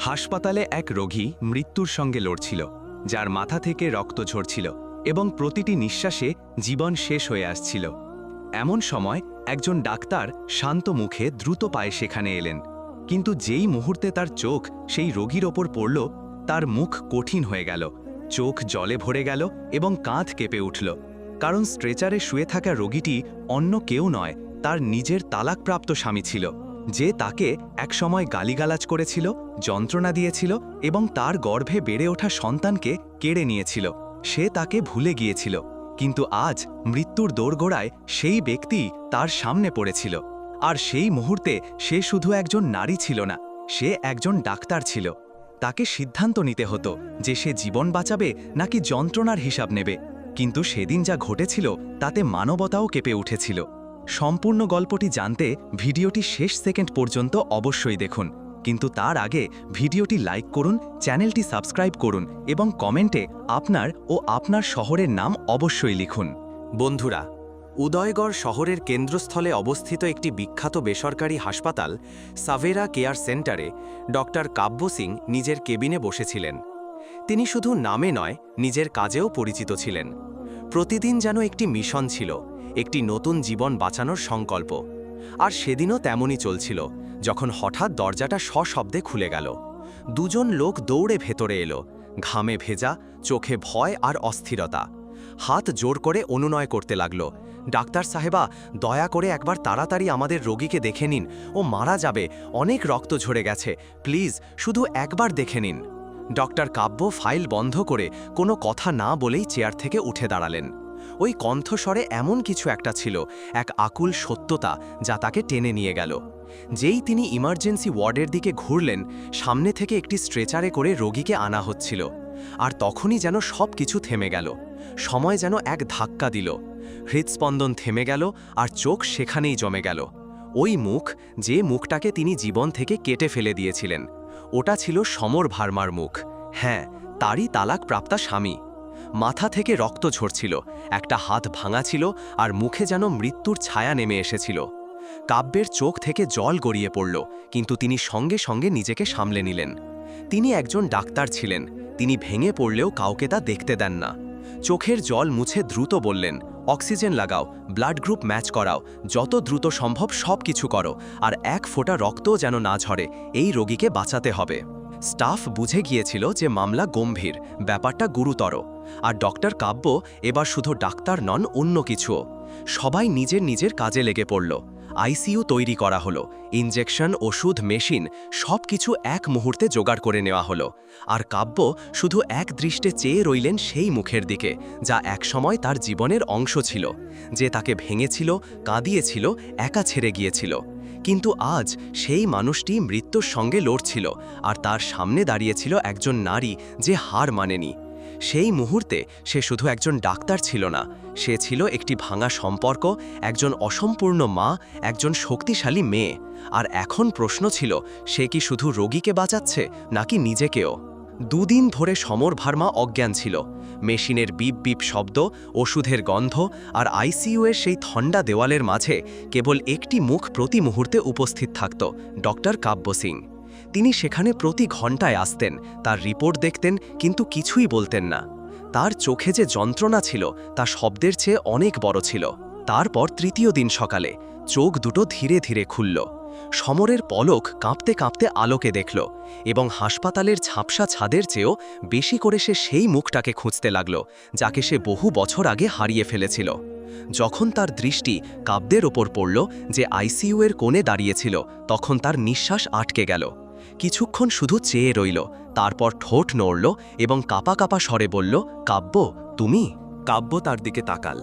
হাসপাতালে এক রোগী মৃত্যুর সঙ্গে লড়ছিল, যার মাথা থেকে রক্ত ঝরছিল এবং প্রতিটি নিঃশ্বাসে জীবন শেষ হয়ে আসছিল। এমন সময় একজন ডাক্তার শান্ত মুখে দ্রুত পায়ে সেখানে এলেন, কিন্তু যেই মুহূর্তে তার চোখ সেই রোগীর ওপর পড়ল, তার মুখ কঠিন হয়ে গেল, চোখ জলে ভরে গেল এবং কাঁধ কেঁপে উঠল। কারণ স্ট্রেচারে শুয়ে থাকা রোগীটি অন্য কেউ নয়, তার নিজের তালাকপ্রাপ্ত স্বামী ছিল, যে তাকে একসময় গালিগালাজ করেছিল, যন্ত্রণা দিয়েছিল এবং তার গর্ভে বেড়ে ওঠা সন্তানকে কেড়ে নিয়েছিল। সে তাকে ভুলে গিয়েছিল, কিন্তু আজ মৃত্যুর দোরগোড়ায় সেই ব্যক্তি তার সামনে পড়েছিল। আর সেই মুহূর্তে সে শুধু একজন নারী ছিল না, সে একজন ডাক্তার ছিল। তাকে সিদ্ধান্ত নিতে হতো যে সে জীবন বাঁচাবে নাকি যন্ত্রণার হিসাব নেবে। কিন্তু সেদিন যা ঘটেছিল তাতে মানবতাও কেঁপে উঠেছিল। সম্পূর্ণ গল্পটি জানতে ভিডিওটি শেষ সেকেন্ড পর্যন্ত অবশ্যই দেখুন, কিন্তু তার আগে ভিডিওটি লাইক করুন, চ্যানেলটি সাবস্ক্রাইব করুন এবং কমেন্টে আপনার ও আপনার শহরের নাম অবশ্যই লিখুন। বন্ধুরা, উদয়গড় শহরের কেন্দ্রস্থলে অবস্থিত একটি বিখ্যাত বেসরকারি হাসপাতাল সাভেরা কেয়ার সেন্টারে ডক্টর কাব্য সিং নিজের কেবিনে বসেছিলেন। তিনি শুধু নামে নয়, নিজের কাজেও পরিচিত ছিলেন। প্রতিদিন যেন একটি মিশন ছিল, একটি নতুন জীবন বাঁচানোর সংকল্প। আর সেদিনও তেমনই চলছিল, যখন হঠাৎ দরজাটা সশব্দে খুলে গেল। দুজন লোক দৌড়ে ভেতরে এলো, ঘামে ভেজা, চোখে ভয় আর অস্থিরতা। হাত জোর করে অনুনয় করতে লাগলো, ডাক্তার সাহেবা, দয়া করে একবার তাড়াতাড়ি আমাদের রোগীকে দেখে নিন, ও মারা যাবে, অনেক রক্ত ঝরে গেছে, প্লিজ শুধু একবার দেখে নিন। ডক্টর কাব্য ফাইল বন্ধ করে কোনো কথা না বলেই চেয়ার থেকে উঠে দাঁড়ালেন। ওই কণ্ঠস্বরে এমন কিছু একটা ছিল, এক আকুল সত্যতা যা তাকে টেনে নিয়ে গেল। যেই তিনি ইমার্জেন্সি ওয়ার্ডের দিকে ঘুরলেন, সামনে থেকে একটি স্ট্রেচারে করে রোগীকে আনা হচ্ছিল। আর তখনই যেন সব কিছু থেমে গেল। সময় যেন এক ধাক্কা দিল, হৃদস্পন্দন থেমে গেল আর চোখ সেখানেই জমে গেল। ওই মুখ, যে মুখটাকে তিনি জীবন থেকে কেটে ফেলে দিয়েছিলেন, ওটা ছিল সমর ভার্মার মুখ। হ্যাঁ, তারই তালাকপ্রাপ্তা স্বামী। মাথা থেকে রক্ত ঝরছিল, একটা হাত ভাঙা ছিল আর মুখে যেন মৃত্যুর ছায়া নেমে এসেছিল। কাব্যের চোখ থেকে জল গড়িয়ে পড়ল, কিন্তু তিনি সঙ্গে সঙ্গে নিজেকে সামলে নিলেন। তিনি একজন ডাক্তার ছিলেন, তিনি ভেঙে পড়লেও কাউকে তা দেখতে দেন না। চোখের জল মুছে দ্রুত বললেন, অক্সিজেন লাগাও, ব্লাড গ্রুপ ম্যাচ করাও, যত দ্রুত সম্ভব সব কিছু করো, আর এক ফোঁটা রক্তও যেন না ঝরে, এই রোগীকে বাঁচাতে হবে। স্টাফ বুঝে গিয়েছিল যে মামলা গম্ভীর, ব্যাপারটা গুরুতর। আর ডক্টর কাব্য এবার শুধু ডাক্তার নন, অন্য কিছুও। সবাই নিজের নিজের কাজে লেগে পড়ল। আইসিইউ তৈরি করা হলো, ইনজেকশন, ওষুধ, মেশিন, সব কিছু এক মুহূর্তে জোগাড় করে নেওয়া হলো। আর কাব্য শুধু এক দৃষ্টে চেয়ে রইলেন সেই মুখের দিকে, যা একসময় তার জীবনের অংশ ছিল, যে তাকে ভেঙেছিল, কাঁদিয়েছিল, একা ছেড়ে গিয়েছিল। কিন্তু আজ সেই মানুষটি মৃত্যুর সঙ্গে লড়ছিল, আর তার সামনে দাঁড়িয়েছিল একজন নারী যে হার মানেনি। সেই মুহূর্তে সে শুধু একজন ডাক্তার ছিল না, সে ছিল একটি ভাঙা সম্পর্ক, একজন অসম্পূর্ণ মা, একজন শক্তিশালী মেয়ে। আর এখন প্রশ্ন ছিল, সে কি শুধু রোগীকে বাঁচাচ্ছে নাকি নিজেকেও? দুদিন ধরে সমর ভার্মা অজ্ঞান ছিল। মেশিনের বিপ বিপ শব্দ, ওষুধের গন্ধ আর আইসিইউ এর সেই ঠান্ডা দেওয়ালের মাঝে কেবল একটি মুখ প্রতি মুহূর্তে উপস্থিত থাকত, ডক্টর কাব্য সিং। তিনি সেখানে প্রতি ঘন্টায় আসতেন, তার রিপোর্ট দেখতেন, কিন্তু কিছুই বলতেন না। তার চোখে যে যন্ত্রণা ছিল তা শব্দের চেয়ে অনেক বড় ছিল। তারপর তৃতীয় দিন সকালে চোখ দুটো ধীরে ধীরে খুলল। সমরের পলক কাঁপতে কাঁপতে আলোকে দেখল, এবং হাসপাতালের ঝাপসা ছাদের চেয়েও বেশি করে সে সেই মুখটাকে খুঁজতে লাগল, যাকে সে বহু বছর আগে হারিয়ে ফেলেছিল। যখন তার দৃষ্টি কাব্যের ওপর পড়ল, যে আইসিইউ এর কোণে দাঁড়িয়েছিল, তখন তার নিঃশ্বাস আটকে গেল। কিছুক্ষণ শুধু চেয়ে রইল, তারপর ঠোঁট নড়ল এবং কাঁপা কাঁপা স্বরে বলল, কাব্য, তুমি? কাব্য তার দিকে তাকাল,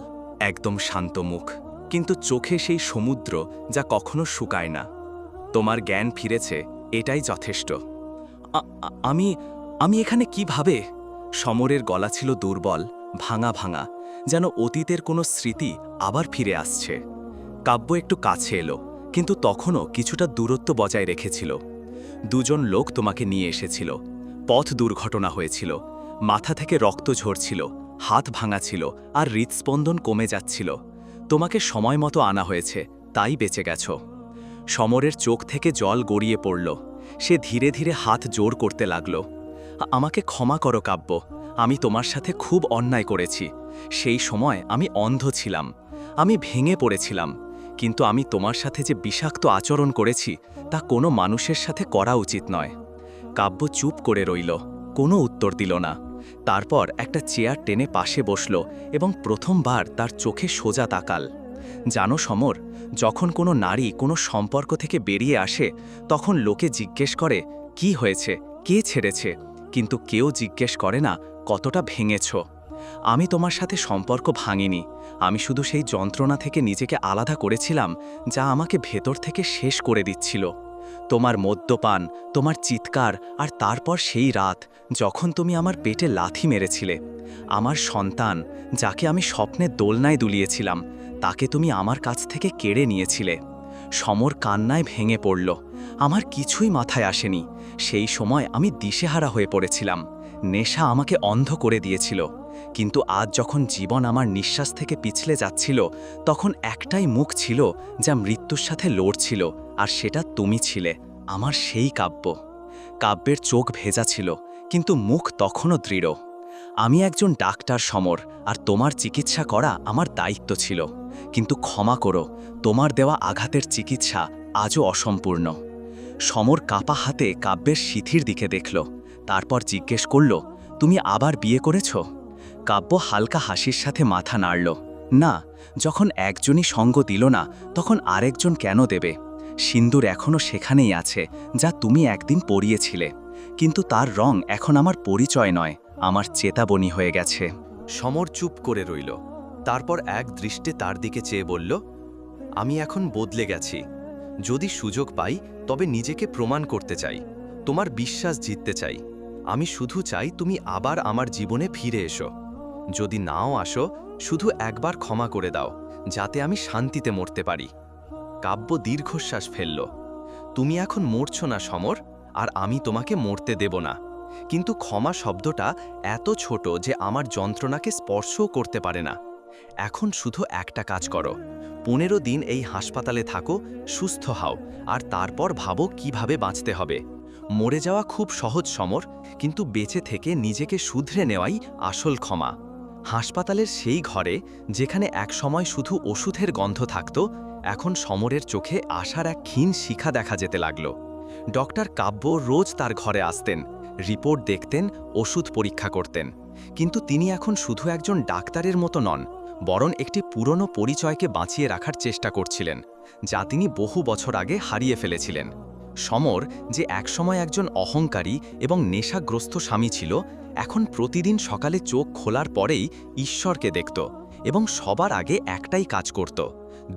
একদম শান্ত মুখ, কিন্তু চোখে সেই সমুদ্র যা কখনো শুকায় না। তোমার জ্ঞান ফিরেছে, এটাই যথেষ্ট। আমি এখানে কিভাবে? সমরের গলা ছিল দুর্বল, ভাঙা ভাঙা, যেন অতীতের কোনো স্মৃতি আবার ফিরে আসছে। কাব্য একটু কাছে এলো, কিন্তু তখনও কিছুটা দূরত্ব বজায় রেখেছিল। দুজন লোক তোমাকে নিয়ে এসেছিল, পথ দুর্ঘটনা হয়েছিল, মাথা থেকে রক্ত ঝরছিল, হাত ভাঙা ছিল আর হৃদস্পন্দন কমে যাচ্ছিল। তোমাকে সময় মতো আনা হয়েছে, তাই বেঁচে গেছো। সমরের চোখ থেকে জল গড়িয়ে পড়ল। সে ধীরে ধীরে হাত জোড় করতে লাগল। আমাকে ক্ষমা করো কাব্য, আমি তোমার সাথে খুব অন্যায় করেছি। সেই সময় আমি অন্ধ ছিলাম, আমি ভেঙে পড়েছিলাম, কিন্তু আমি তোমার সাথে যে বিষাক্ত আচরণ করেছি তা কোনো মানুষের সাথে করা উচিত নয়। কাব্য চুপ করে রইল, কোনো উত্তর দিল না। তারপর একটা চেয়ার টেনে পাশে বসল এবং প্রথমবার তার চোখে সোজা তাকাল। জানো সমর, যখন কোনো নারী কোনো সম্পর্ক থেকে বেরিয়ে আসে তখন লোকে জিজ্ঞেস করে কি হয়েছে, কে ছেড়েছে, কিন্তু কেউ জিজ্ঞেস করে না কতটা ভেঙেছ। আমি তোমার সাথে সম্পর্ক ভাঙিনি, আমি শুধু সেই যন্ত্রণা থেকে নিজেকে আলাদা করেছিলাম যা আমাকে ভেতর থেকে শেষ করে দিচ্ছিল। তোমার মদ্যপান, তোমার চিৎকার, আর তারপর সেই রাত যখন তুমি আমার পেটে লাথি মেরেছিলে। আমার সন্তান, যাকে আমি স্বপ্নের দোলনায় দুলিয়েছিলাম, তাকে তুমি আমার কাছ থেকে কেড়ে নিয়েছিলে। সমর কান্নায় ভেঙে পড়ল। আমার কিছুই মাথায় আসেনি। সেই সময় আমি দিশেহারা হয়ে পড়েছিলাম, নেশা আমাকে অন্ধ করে দিয়েছিল। কিন্তু আজ যখন জীবন আমার নিঃশ্বাস থেকে পিছলে যাচ্ছিল, তখন একটাই মুখ ছিল যা মৃত্যুর সাথে লড়ছিল, আর সেটা তুমি ছিলে, আমার সেই কাব্য। কাব্যের চোখ ভেজা ছিল, কিন্তু মুখ তখনও দৃঢ়। আমি একজন ডাক্তার সমর, আর তোমার চিকিৎসা করা আমার দায়িত্ব ছিল। কিন্তু ক্ষমা করো, তোমার দেওয়া আঘাতের চিকিৎসা আজও অসম্পূর্ণ। সমর কাপা হাতে কাব্যের সিথির দিকে দেখল, তারপর জিজ্ঞেস করল, তুমি আবার বিয়ে করেছ? কাব্য হালকা হাসির সাথে মাথা নাড়ল। না, যখন একজনই সঙ্গ দিল না তখন আরেকজন কেন দেবে? সিন্দুর এখনও সেখানেই আছে যা তুমি একদিন পরিয়েছিলে, কিন্তু তার রং এখন আমার পরিচয় নয়, আমার চেতাবনী হয়ে গেছে। সমর চুপ করে রইল। তারপর এক দৃষ্টে তার দিকে চেয়ে বলল, আমি এখন বদলে গেছি। যদি সুযোগ পাই তবে নিজেকে প্রমাণ করতে চাই, তোমার বিশ্বাস জিততে চাই। আমি শুধু চাই তুমি আবার আমার জীবনে ফিরে এসো। যদি নাও আসো, শুধু একবার ক্ষমা করে দাও, যাতে আমি শান্তিতে মরতে পারি। কাব্য দীর্ঘশ্বাস ফেলল। তুমি এখন মরছ না সমর, আর আমি তোমাকে মরতে দেব না। কিন্তু ক্ষমা শব্দটা এত ছোট যে আমার যন্ত্রণাকে স্পর্শও করতে পারে না। এখন শুধু একটা কাজ করো, 15 দিন এই হাসপাতালে থাকো, সুস্থ হও, আর তারপর ভাবো কিভাবে বাঁচতে হবে। মরে যাওয়া খুব সহজ সমর, কিন্তু বেঁচে থেকে নিজেকে শুধরে নেওয়াই আসল ক্ষমা। হাসপাতালের সেই ঘরে যেখানে একসময় শুধু ওষুধের গন্ধ থাকত, এখন সমরের চোখে আশার এক ক্ষীণ শিখা দেখা যেতে লাগল। ডক্টর কাব্য রোজ তার ঘরে আসতেন, রিপোর্ট দেখতেন, ওষুধ পরীক্ষা করতেন। কিন্তু তিনি এখন শুধু একজন ডাক্তারের মতো নন, বরং একটি পুরনো পরিচয়কে বাঁচিয়ে রাখার চেষ্টা করছিলেন, যা তিনি বহু বছর আগে হারিয়ে ফেলেছিলেন। সমর, যে একসময় একজন অহংকারী এবং নেশাগ্রস্ত স্বামী ছিল, এখন প্রতিদিন সকালে চোখ খোলার পরেই ঈশ্বরকে দেখত এবং সবার আগে একটাই কাজ করত,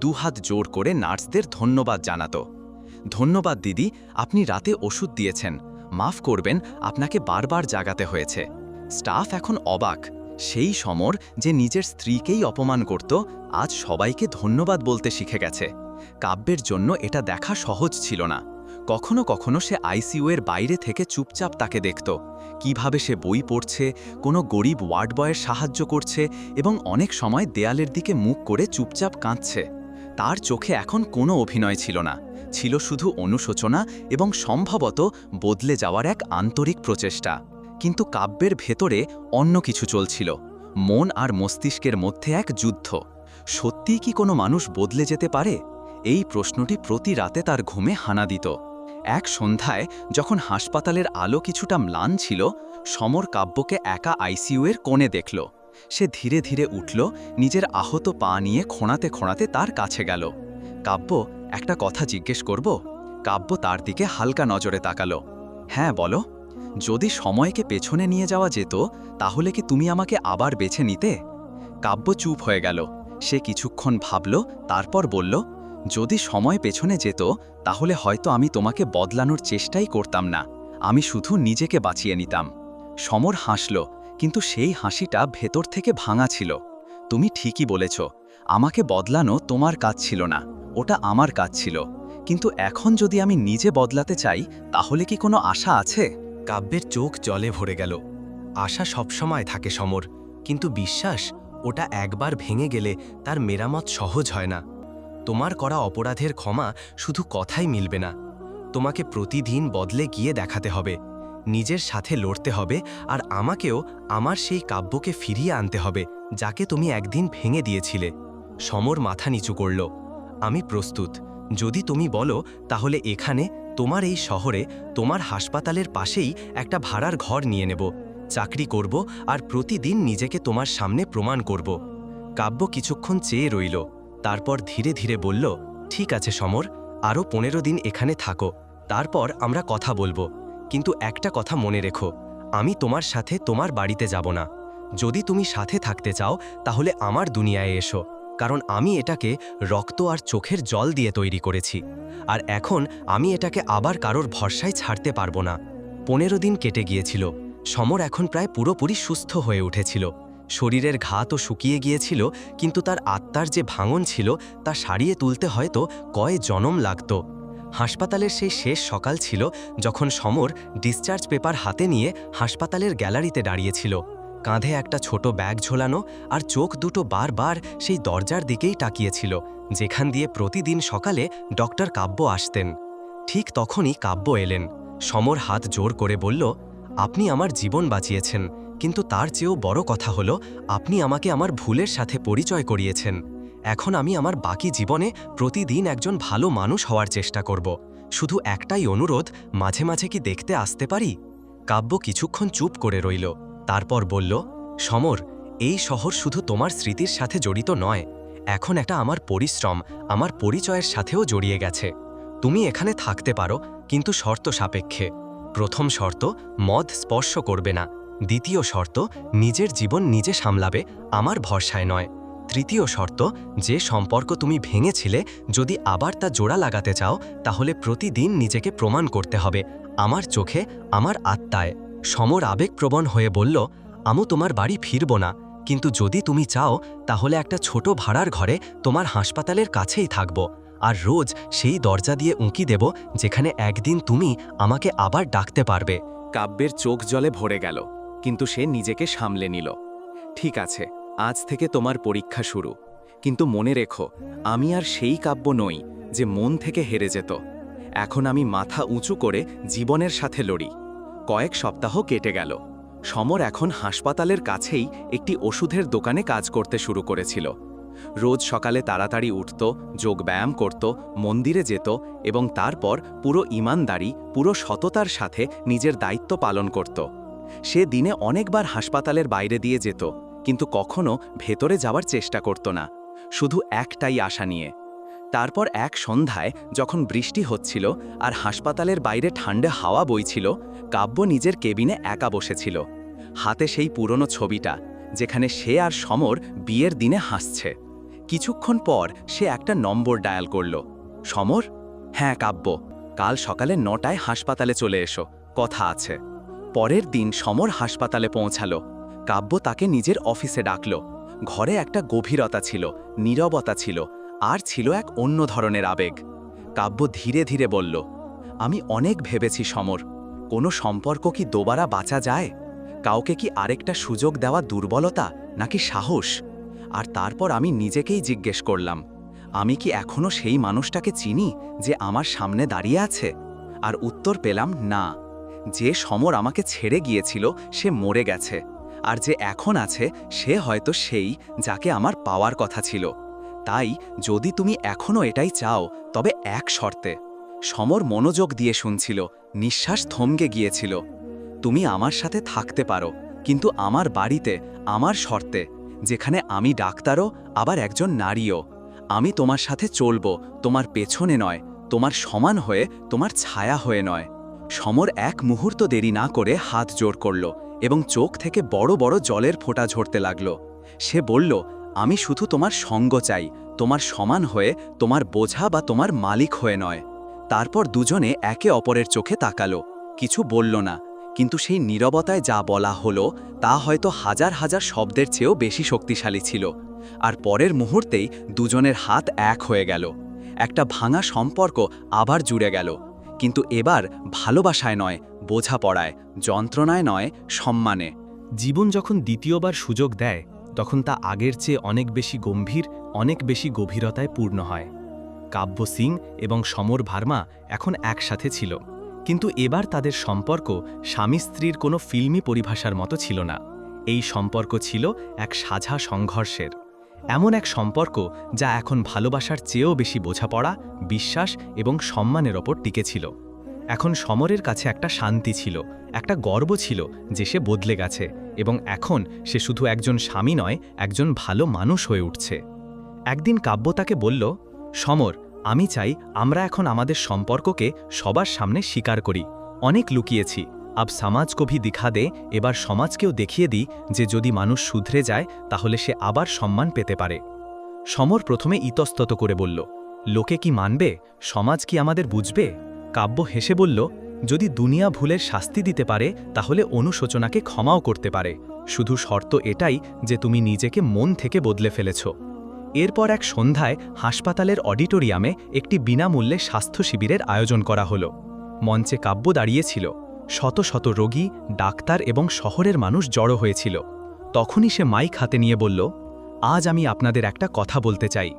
দুহাত জোর করে নার্সদের ধন্যবাদ জানাত। ধন্যবাদ দিদি, আপনি রাতে ওষুধ দিয়েছেন, মাফ করবেন আপনাকে বারবার জাগাতে হয়েছে। স্টাফ এখন অবাক। সেই সমর, যে নিজের স্ত্রীকেই অপমান করত, আজ সবাইকে ধন্যবাদ বলতে শিখে গেছে। কাব্যের জন্য এটা দেখা সহজ ছিল না। কখনো কখনো সে আইসিইউ এর বাইরে থেকে চুপচাপ তাকে দেখত, কিভাবে সে বই পড়ছে, কোনো গরিব ওয়ার্ড বয়ের সাহায্য করছে, এবং অনেক সময় দেয়ালের দিকে মুখ করে চুপচাপ কাঁদছে। তার চোখে এখন কোনো অভিনয় ছিল না, ছিল শুধু অনুশোচনা এবং সম্ভবত বদলে যাওয়ার এক আন্তরিক প্রচেষ্টা। কিন্তু কাব্যের ভেতরে অন্য কিছু চলছিল, মন আর মস্তিষ্কের মধ্যে এক যুদ্ধ। সত্যিই কি কোনো মানুষ বদলে যেতে পারে? এই প্রশ্নটি প্রতি রাতে তার ঘুমে হানা দিত। এক সন্ধ্যায় যখন হাসপাতালের আলো কিছুটা ম্লান ছিল, সমর কাব্যকে একা আইসিইউ এর কোণে দেখল। সে ধীরে ধীরে উঠল, নিজের আহত পা নিয়ে খোঁড়াতে খোঁড়াতে তার কাছে গেল। কাব্য, একটা কথা জিজ্ঞেস করব? কাব্য তার দিকে হালকা নজরে তাকালো। হ্যাঁ বলো। যদি সময়কে পেছনে নিয়ে যাওয়া যেত, তাহলে কি তুমি আমাকে আবার বেছে নিতে? কাব্য চুপ হয়ে গেল। সে কিছুক্ষণ ভাবল, তারপর বলল, যদি সময় পেছনে যেত তাহলে হয়তো আমি তোমাকে বদলানোর চেষ্টাই করতাম না, আমি শুধু নিজেকে বাঁচিয়ে নিতাম। সমর হাসল, কিন্তু সেই হাসিটা ভেতর থেকে ভাঙা ছিল। তুমি ঠিকই বলেছ, আমাকে বদলানো তোমার কাজ ছিল না, ওটা আমার কাজ ছিল। কিন্তু এখন যদি আমি নিজে বদলাতে চাই, তাহলে কি কোনো আশা আছে? কাব্যের চোখ জলে ভরে গেল। আশা সবসময় থাকে সমর, কিন্তু বিশ্বাস, ওটা একবার ভেঙে গেলে তার মেরামত সহজ হয় না। তোমার করা অপরাধের ক্ষমা শুধু কথাই মিলবে না, তোমাকে প্রতিদিন বদলে গিয়ে দেখাতে হবে, নিজের সাথে লড়তে হবে, আর আমাকেও আমার সেই কাব্যকে ফিরিয়ে আনতে হবে যাকে তুমি একদিন ভেঙে দিয়েছিলে। সমর মাথা নিচু করল। আমি প্রস্তুত। যদি তুমি বলো তাহলে এখানে, তোমার এই শহরে, তোমার হাসপাতালের পাশেই একটা ভাড়ার ঘর নিয়ে নেব, চাকরি করব আর প্রতিদিন নিজেকে তোমার সামনে প্রমাণ করব। কাব্য কিছুক্ষণ চেয়ে রইল, তারপর ধীরে ধীরে বলল, ঠিক আছে সমর, আরও 15 দিন এখানে থাকো, তারপর আমরা কথা বলবো। কিন্তু একটা কথা মনে রেখো, আমি তোমার সাথে তোমার বাড়িতে যাব না। যদি তুমি সাথে থাকতে চাও তাহলে আমার দুনিয়ায় এসো, কারণ আমি এটাকে রক্ত আর চোখের জল দিয়ে তৈরি করেছি, আর এখন আমি এটাকে আবার কারোর ভরসায় ছাড়তে পারবো না। 15 দিন কেটে গিয়েছিল। সমর এখন প্রায় পুরোপুরি সুস্থ হয়ে উঠেছিল। শরীরের ঘা তো শুকিয়ে গিয়েছিল, কিন্তু তার আত্মার যে ভাঙন ছিল তা সারিয়ে তুলতে হয়তো কয় জনম লাগত। হাসপাতালের সেই শেষ সকাল ছিল যখন সমর ডিসচার্জ পেপার হাতে নিয়ে হাসপাতালের গ্যালারিতে দাঁড়িয়েছিল। কাঁধে একটা ছোট ব্যাগ ঝোলানো, আর চোখ দুটো বারবার সেই দরজার দিকেই তাকিয়েছিল যেখান দিয়ে প্রতিদিন সকালে ডক্টর কাব্য আসতেন। ঠিক তখনই কাব্য এলেন। সমর হাত জোর করে বলল, আপনি আমার জীবন বাঁচিয়েছেন, কিন্তু তার চেয়েও বড় কথা হলো আপনি আমাকে আমার ভুলের সাথে পরিচয় করিয়েছেন। এখন আমি আমার বাকি জীবনে প্রতিদিন একজন ভালো মানুষ হওয়ার চেষ্টা করব। শুধু একটাই অনুরোধ, মাঝে মাঝে কি দেখতে আসতে পারি? কাব্য কিছুক্ষণ চুপ করে রইল, তারপর বলল, সমর, এই শহর শুধু তোমার স্মৃতির সাথে জড়িত নয়, এখন একটা আমার পরিশ্রম, আমার পরিচয়ের সাথেও জড়িয়ে গেছে। তুমি এখানে থাকতে পারো, কিন্তু শর্ত সাপেক্ষে। প্রথম শর্ত, মদ স্পর্শ করবে না। দ্বিতীয় শর্ত, নিজের জীবন নিজে সামলাবে, আমার ভরসায় নয়। তৃতীয় শর্ত, যে সম্পর্ক তুমি ভেঙেছিলে যদি আবার তা জোড়া লাগাতে চাও তাহলে প্রতিদিন নিজেকে প্রমাণ করতে হবে, আমার চোখে, আমার আত্মায়। সমর আবেগপ্রবণ হয়ে বলল, আমি তোমার বাড়ি ফিরব না, কিন্তু যদি তুমি চাও তাহলে একটা ছোট ভাড়ার ঘরে তোমার হাসপাতালের কাছেই থাকব, আর রোজ সেই দরজা দিয়ে উঁকি দেব যেখানে একদিন তুমি আমাকে আবার ডাকতে পারবে। কাব্যের চোখ জলে ভরে গেল, কিন্তু সে নিজেকে সামলে নিল। ঠিক আছে, আজ থেকে তোমার পরীক্ষা শুরু, কিন্তু মনে রেখো, আমি আর সেই কাব্য নই যে মন থেকে হেরে যেত। এখন আমি মাথা উঁচু করে জীবনের সাথে লড়ি। কয়েক সপ্তাহ কেটে গেল। সমর এখন হাসপাতালের কাছেই একটি ওষুধের দোকানে কাজ করতে শুরু করেছিল। রোজ সকালে তাড়াতাড়ি উঠত, যোগব্যায়াম করত, মন্দিরে যেত এবং তারপর পুরো ইমানদারি, পুরো সততার সাথে নিজের দায়িত্ব পালন করত। সে দিনে অনেকবার হাসপাতালের বাইরে দিয়ে যেত, কিন্তু কখনো ভেতরে যাওয়ার চেষ্টা করত না, শুধু একটাই আশা নিয়ে। তারপর এক সন্ধ্যায় যখন বৃষ্টি হচ্ছিল আর হাসপাতালের বাইরে ঠান্ডা হাওয়া বইছিল, কাব্য নিজের কেবিনে একা বসেছিল। হাতে সেই পুরনো ছবিটা যেখানে সে আর সমর বিয়ের দিনে হাসছে। কিছুক্ষণ পর সে একটা নম্বর ডায়াল করল। সমর? হ্যাঁ কাব্য, কাল সকালে 9টায় হাসপাতালে চলে এসো, কথা আছে। পরের দিন সমর হাসপাতালে পৌঁছালো। কাব্য তাকে নিজের অফিসে ডাকল। ঘরে একটা গভীরতা ছিল, নীরবতা ছিল, আর ছিল এক অন্য ধরনের আবেগ। কাব্য ধীরে ধীরে বলল, আমি অনেক ভেবেছি সমর, কোনো সম্পর্ক কি দোবারা বাঁচা যায়? কাউকে কি আরেকটা সুযোগ দেওয়া দুর্বলতা নাকি সাহস? আর তারপর আমি নিজেকেই জিজ্ঞেস করলাম, আমি কি এখনো সেই মানুষটাকে চিনি যে আমার সামনে দাঁড়িয়ে আছে? আর উত্তর পেলাম না। যে সমর আমাকে ছেড়ে গিয়েছিল সে মরে গেছে, আর যে এখন আছে সে হয়তো সেই যাকে আমার পাওয়ার কথা ছিল। তাই যদি তুমি এখনো এটাই চাও তবে এক শর্তে। সমর মনোযোগ দিয়ে শুনছিল, নিঃশ্বাস থমকে গিয়েছিল। তুমি আমার সাথে থাকতে পারো, কিন্তু আমার বাড়িতে, আমার শর্তে, যেখানে আমি ডাক্তারও আবার একজন নারীও। আমি তোমার সাথে চলবো, তোমার পেছনে নয়, তোমার সমান হয়ে, তোমার ছায়া হয়ে নয়। সমর এক মুহূর্ত দেরি না করে হাত জোড় করল এবং চোখ থেকে বড় বড় জলের ফোঁটা ঝরতে লাগল। সে বলল, আমি শুধু তোমার সঙ্গ চাই, তোমার সমান হয়ে, তোমার বোঝা বা তোমার মালিক হয়ে নয়। তারপর দুজনে একে অপরের চোখে তাকালো। কিছু বলল না, কিন্তু সেই নীরবতায় যা বলা হলো তা হয়তো হাজার হাজার শব্দের চেয়েও বেশি শক্তিশালী ছিল। আর পরের মুহূর্তেই দুজনের হাত এক হয়ে গেল। একটা ভাঙা সম্পর্ক আবার জুড়ে গেল, কিন্তু এবার ভালোবাসায় নয়, বোঝাপড়ায়, যন্ত্রণায় নয়, সম্মানে। জীবন যখন দ্বিতীয়বার সুযোগ দেয় তখন তা আগের চেয়ে অনেক বেশি গম্ভীর, অনেক বেশি গভীরতায় পূর্ণ হয়। কাব্য সিং এবং সমর ভার্মা এখন একসাথে ছিল, কিন্তু এবার তাদের সম্পর্ক স্বামী স্ত্রীর কোনো ফিল্মি পরিভাষার মতো ছিল না। এই সম্পর্ক ছিল এক সাঝা সংঘর্ষের, এমন এক সম্পর্ক যা এখন ভালোবাসার চেয়েও বেশি বোঝাপড়া, বিশ্বাস এবং সম্মানের ওপর টিকে ছিল। এখন সমরের কাছে একটা শান্তি ছিল, একটা গর্ব ছিল যে সে বদলে গেছে এবং এখন সে শুধু একজন স্বামী নয়, একজন ভালো মানুষ হয়ে উঠছে। একদিন কাব্য তাকে বলল, সমর, আমি চাই আমরা এখন আমাদের সম্পর্ককে সবার সামনে স্বীকার করি। অনেক লুকিয়েছি, আব সমাজ কো ভি দিখা দে, এবার সমাজকেও দেখিয়ে দিই যে যদি মানুষ শুধরে যায় তাহলে সে আবার সম্মান পেতে পারে। সমর প্রথমে ইতস্তত করে বলল, লোকে কি মানবে? সমাজ কি আমাদের বুঝবে? কাব্য হেসে বলল, যদি দুনিয়া ভুলের শাস্তি দিতে পারে তাহলে অনুশোচনাকে ক্ষমাও করতে পারে, শুধু শর্ত এটাই যে তুমি নিজেকে মন থেকে বদলে ফেলেছ। এরপর এক সন্ধ্যায় হাসপাতালের অডিটোরিয়ামে একটি বিনামূল্যে স্বাস্থ্য শিবিরের আয়োজন করা হলো। মঞ্চে কাব্য দাঁড়িয়েছিল, শত শত রোগী, ডাক্তার এবং শহরের মানুষ জড়ো হয়েছিল। তখনই সে মাইক হাতে নিয়ে বলল, আজ আমি আপনাদের একটা কথা বলতে চাই।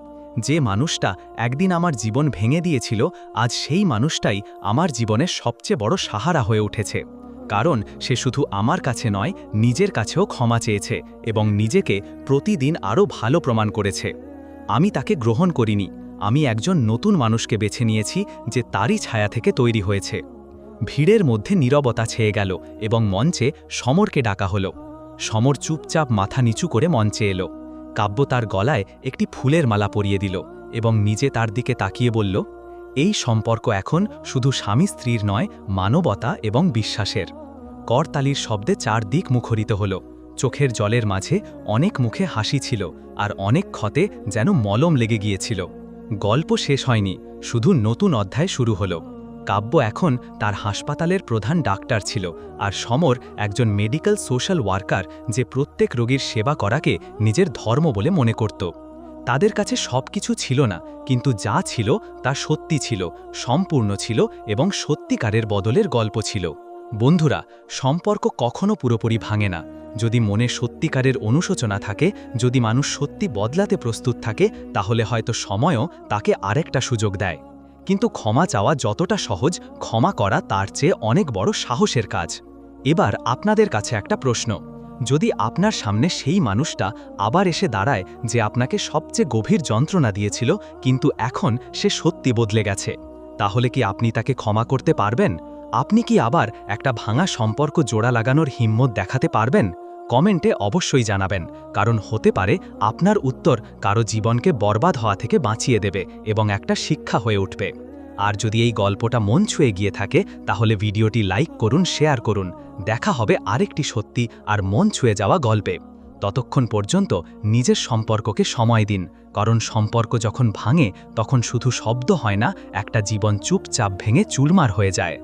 যে মানুষটা একদিন আমার জীবন ভেঙে দিয়েছিল, আজ সেই মানুষটাই আমার জীবনের সবচেয়ে বড় সাহারা হয়ে উঠেছে। কারণ সে শুধু আমার কাছে নয়, নিজের কাছেও ক্ষমা চেয়েছে এবং নিজেকে প্রতিদিন আরও ভালো প্রমাণ করেছে। আমি তাকে গ্রহণ করিনি, আমি একজন নতুন মানুষকে বেছে নিয়েছি যে তারই ছায়া থেকে তৈরি হয়েছে। ভিড়ের মধ্যে নীরবতা ছেয়ে গেল এবং মঞ্চে সমরকে ডাকা হলো। সমর চুপচাপ মাথা নিচু করে মঞ্চে এলো। কাব্য তার গলায় একটি ফুলের মালা পরিয়ে দিল এবং নিজে তার দিকে তাকিয়ে বলল, এই সম্পর্ক এখন শুধু স্বামী স্ত্রীর নয়, মানবতা এবং বিশ্বাসের। করতালির শব্দে চারদিক মুখরিত হল। চোখের জলের মাঝে অনেক মুখে হাসি ছিল আর অনেক ক্ষতে যেন মলম লেগে গিয়েছিল। গল্প শেষ হয়নি, শুধু নতুন অধ্যায় শুরু হলো। কাব্য এখন তার হাসপাতালের প্রধান ডাক্তার ছিল আর সমর একজন মেডিকেল সোশ্যাল ওয়ার্কার যে প্রত্যেক রোগীর সেবা করাকে নিজের ধর্ম বলে মনে করত। তাদের কাছে সবকিছু ছিল না, কিন্তু যা ছিল তা সত্যি ছিল, সম্পূর্ণ ছিল এবং সত্যিকারের বদলের গল্প ছিল। বন্ধুরা, সম্পর্ক কখনো পুরোপুরি ভাঙে না। যদি মনে সত্যিকারের অনুশোচনা থাকে, যদি মানুষ সত্যি বদলাতে প্রস্তুত থাকে, তাহলে হয়তো সময়ও তাকে আরেকটা সুযোগ দেয়। কিন্তু ক্ষমা চাওয়া যতটা সহজ, ক্ষমা করা তার চেয়ে অনেক বড় সাহসের কাজ। এবার আপনাদের কাছে একটা প্রশ্ন, যদি আপনার সামনে সেই মানুষটা আবার এসে দাঁড়ায় যে আপনাকে সবচেয়ে গভীর যন্ত্রণা দিয়েছিল, কিন্তু এখন সে সত্যি বদলে গেছে, তাহলে কি আপনি তাকে ক্ষমা করতে পারবেন? আপনি কি আবার একটা ভাঙা সম্পর্ক জোড়া লাগানোর হিম্মত দেখাতে পারবেন? কমেন্টে অবশ্যই জানাবেন, কারণ হতে পারে আপনার উত্তর কারো জীবনকে বরবাদ হওয়া থেকে বাঁচিয়ে দেবে এবং একটা শিক্ষা হয়ে উঠবে। আর যদি এই গল্পটা মন ছুঁয়ে গিয়ে থাকে, তাহলে ভিডিওটি লাইক করুন, শেয়ার করুন। দেখা হবে আরেকটি সত্যি আর মন ছুঁয়ে যাওয়া গল্পে। ততক্ষণ পর্যন্ত নিজের সম্পর্ককে সময় দিন, কারণ সম্পর্ক যখন ভাঙে তখন শুধু শব্দ হয় না, একটা জীবন চুপচাপ ভেঙে চুরমার হয়ে যায়।